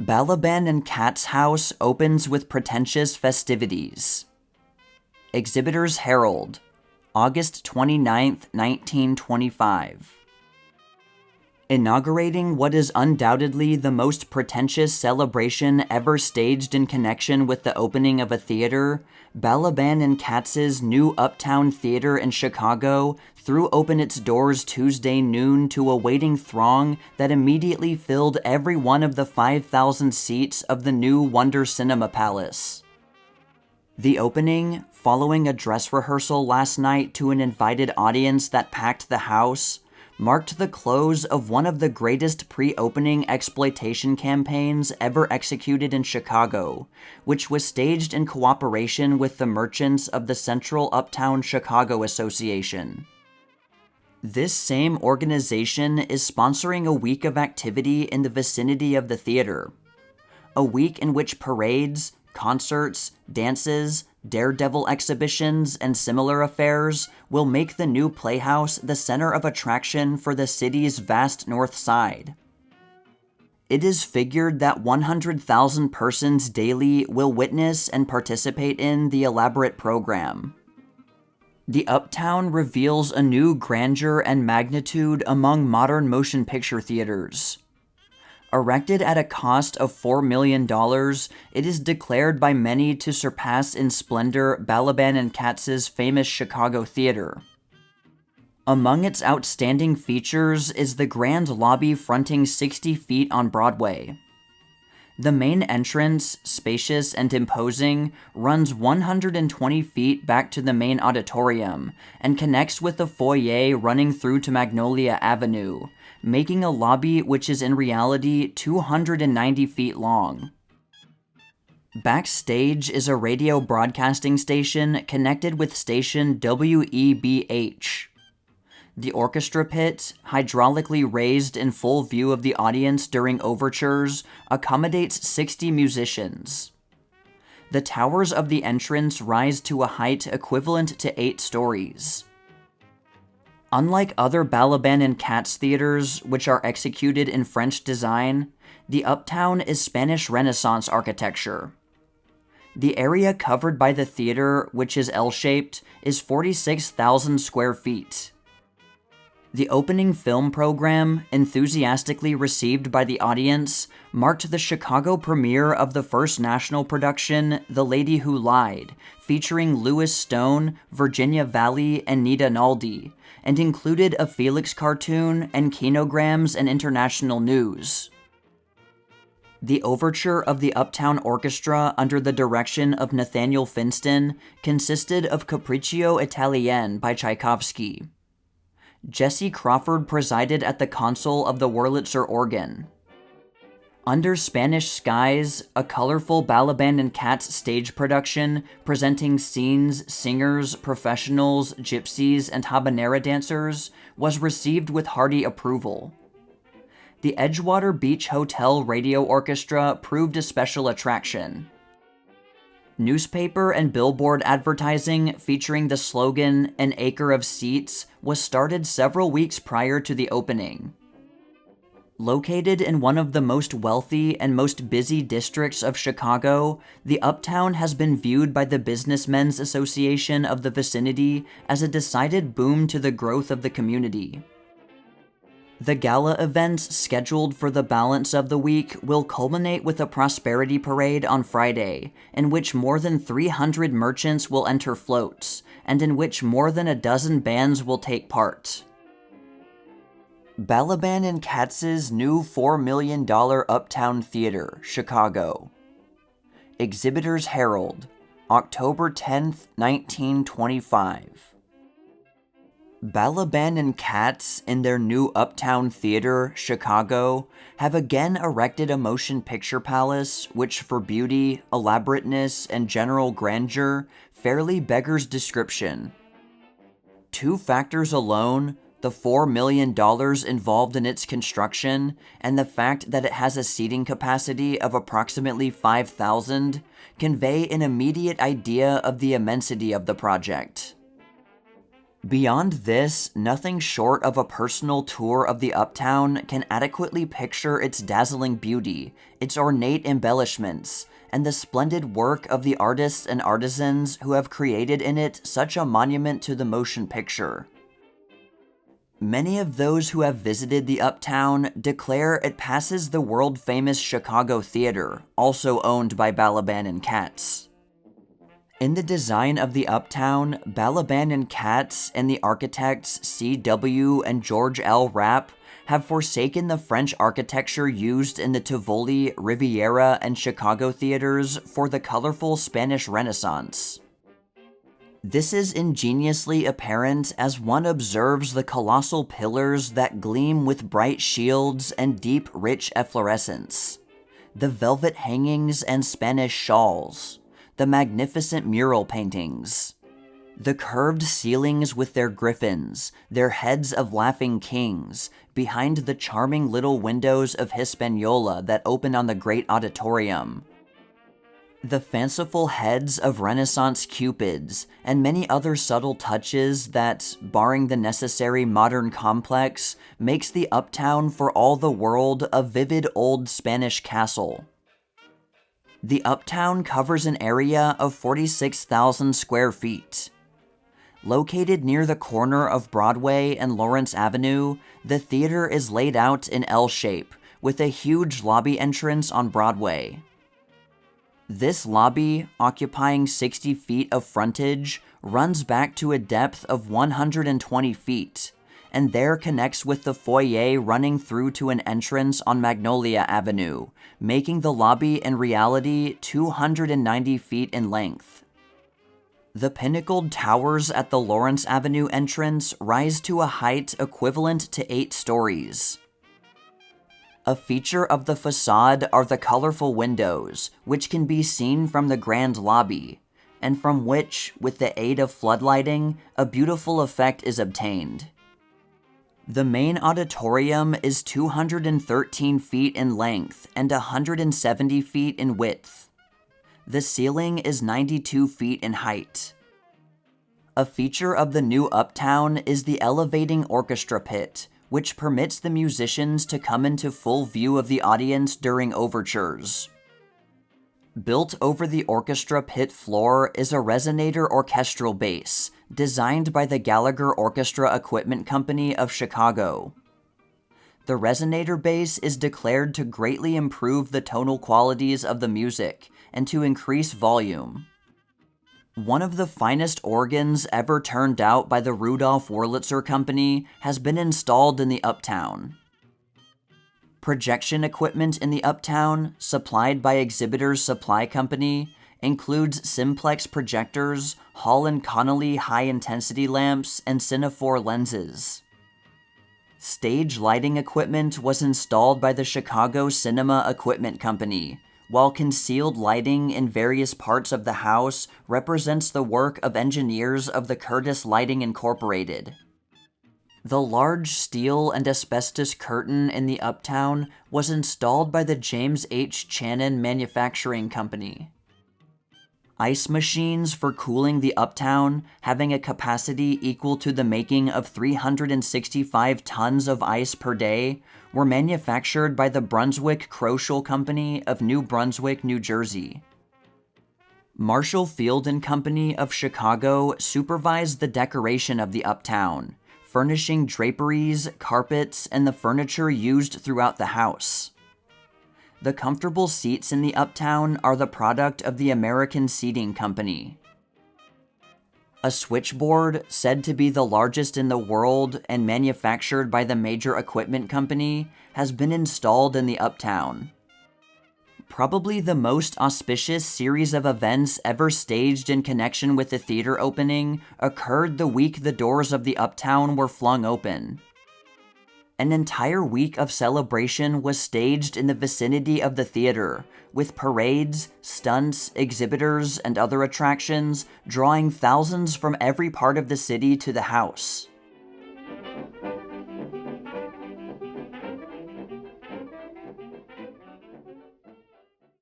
Balaban and Kat's house opens with pretentious festivities. Exhibitors Herald, August 29, 1925. Inaugurating what is undoubtedly the most pretentious celebration ever staged in connection with the opening of a theater, Balaban and Katz's new Uptown Theater in Chicago threw open its doors Tuesday noon to a waiting throng that immediately filled every one of the 5,000 seats of the new Wonder Cinema Palace. The opening, following a dress rehearsal last night to an invited audience that packed the house, marked the close of one of the greatest pre-opening exploitation campaigns ever executed in Chicago, which was staged in cooperation with the merchants of the Central Uptown Chicago Association. This same organization is sponsoring a week of activity in the vicinity of the theater, a week in which parades, concerts, dances, daredevil exhibitions, and similar affairs will make the new playhouse the center of attraction for the city's vast north side. It is figured that 100,000 persons daily will witness and participate in the elaborate program. The Uptown reveals a new grandeur and magnitude among modern motion picture theaters. Erected at a cost of $4 million, it is declared by many to surpass in splendor Balaban and Katz's famous Chicago theater. Among its outstanding features is the grand lobby fronting 60 feet on Broadway. The main entrance, spacious and imposing, runs 120 feet back to the main auditorium and connects with the foyer running through to Magnolia Avenue, making a lobby which is in reality 290 feet long. Backstage is a radio broadcasting station connected with station WEBH. The orchestra pit, hydraulically raised in full view of the audience during overtures, accommodates 60 musicians. The towers of the entrance rise to a height equivalent to 8 stories. Unlike other Balaban and Katz theaters, which are executed in French design, the Uptown is Spanish Renaissance architecture. The area covered by the theater, which is L-shaped, is 46,000 square feet. The opening film program, enthusiastically received by the audience, marked the Chicago premiere of the first national production, The Lady Who Lied, featuring Louis Stone, Virginia Valley, and Nita Naldi, and included a Felix cartoon and kinograms and international news. The overture of the Uptown Orchestra under the direction of Nathaniel Finston consisted of Capriccio Italien by Tchaikovsky. Jesse Crawford presided at the console of the Wurlitzer organ. Under Spanish Skies, a colorful Balaban and Katz stage production presenting scenes, singers, professionals, gypsies, and habanera dancers, was received with hearty approval. The Edgewater Beach Hotel Radio Orchestra proved a special attraction. Newspaper and billboard advertising featuring the slogan, "An Acre of Seats," was started several weeks prior to the opening. Located in one of the most wealthy and most busy districts of Chicago, the Uptown has been viewed by the Businessmen's Association of the vicinity as a decided boom to the growth of the community. The gala events scheduled for the balance of the week will culminate with a prosperity parade on Friday, in which more than 300 merchants will enter floats, and in which more than a dozen bands will take part. Balaban and Katz's new $4 million Uptown Theater, Chicago. Exhibitors Herald, October 10, 1925. Balaban and Katz, in their new Uptown Theater, Chicago, have again erected a motion picture palace which, for beauty, elaborateness, and general grandeur, fairly beggars description. 2 factors alone, the $4 million involved in its construction, and the fact that it has a seating capacity of approximately 5,000, convey an immediate idea of the immensity of the project. Beyond this, nothing short of a personal tour of the Uptown can adequately picture its dazzling beauty, its ornate embellishments, and the splendid work of the artists and artisans who have created in it such a monument to the motion picture. Many of those who have visited the Uptown declare it passes the world-famous Chicago Theater, also owned by Balaban and Katz. In the design of the Uptown, Balaban and Katz and the architects C.W. and George L. Rapp have forsaken the French architecture used in the Tivoli, Riviera, and Chicago theaters for the colorful Spanish Renaissance. This is ingeniously apparent as one observes the colossal pillars that gleam with bright shields and deep, rich efflorescence, the velvet hangings and Spanish shawls, the magnificent mural paintings, the curved ceilings with their griffins, their heads of laughing kings, behind the charming little windows of Hispaniola that open on the great auditorium, the fanciful heads of Renaissance cupids, and many other subtle touches that, barring the necessary modern complex, makes the Uptown for all the world a vivid old Spanish castle. The Uptown covers an area of 46,000 square feet. Located near the corner of Broadway and Lawrence Avenue, the theater is laid out in L shape, with a huge lobby entrance on Broadway. This lobby, occupying 60 feet of frontage, runs back to a depth of 120 feet, and there connects with the foyer running through to an entrance on Magnolia Avenue, making the lobby in reality 290 feet in length. The pinnacled towers at the Lawrence Avenue entrance rise to a height equivalent to 8 stories. A feature of the facade are the colorful windows, which can be seen from the grand lobby, and from which, with the aid of floodlighting, a beautiful effect is obtained. The main auditorium is 213 feet in length and 170 feet in width. The ceiling is 92 feet in height. A feature of the new Uptown is the elevating orchestra pit, which permits the musicians to come into full view of the audience during overtures. Built over the orchestra pit floor is a resonator orchestral bass, designed by the Gallagher Orchestra Equipment Company of Chicago. The resonator bass is declared to greatly improve the tonal qualities of the music and to increase volume. One of the finest organs ever turned out by the Rudolf Wurlitzer Company has been installed in the Uptown. Projection equipment in the Uptown, supplied by Exhibitors Supply Company, includes simplex projectors, Hall & Connolly high-intensity lamps, and Cinephore lenses. Stage lighting equipment was installed by the Chicago Cinema Equipment Company, while concealed lighting in various parts of the house represents the work of engineers of the Curtis Lighting Incorporated. The large steel and asbestos curtain in the Uptown was installed by the James H. Channon Manufacturing Company. Ice machines for cooling the Uptown, having a capacity equal to the making of 365 tons of ice per day, were manufactured by the Brunswick Crochel Company of New Brunswick, New Jersey. Marshall Field and Company of Chicago supervised the decoration of the Uptown, furnishing draperies, carpets, and the furniture used throughout the house. The comfortable seats in the Uptown are the product of the American Seating Company. A switchboard, said to be the largest in the world and manufactured by the Major Equipment Company, has been installed in the Uptown. Probably the most auspicious series of events ever staged in connection with the theater opening occurred the week the doors of the Uptown were flung open. An entire week of celebration was staged in the vicinity of the theater, with parades, stunts, exhibitors, and other attractions drawing thousands from every part of the city to the house.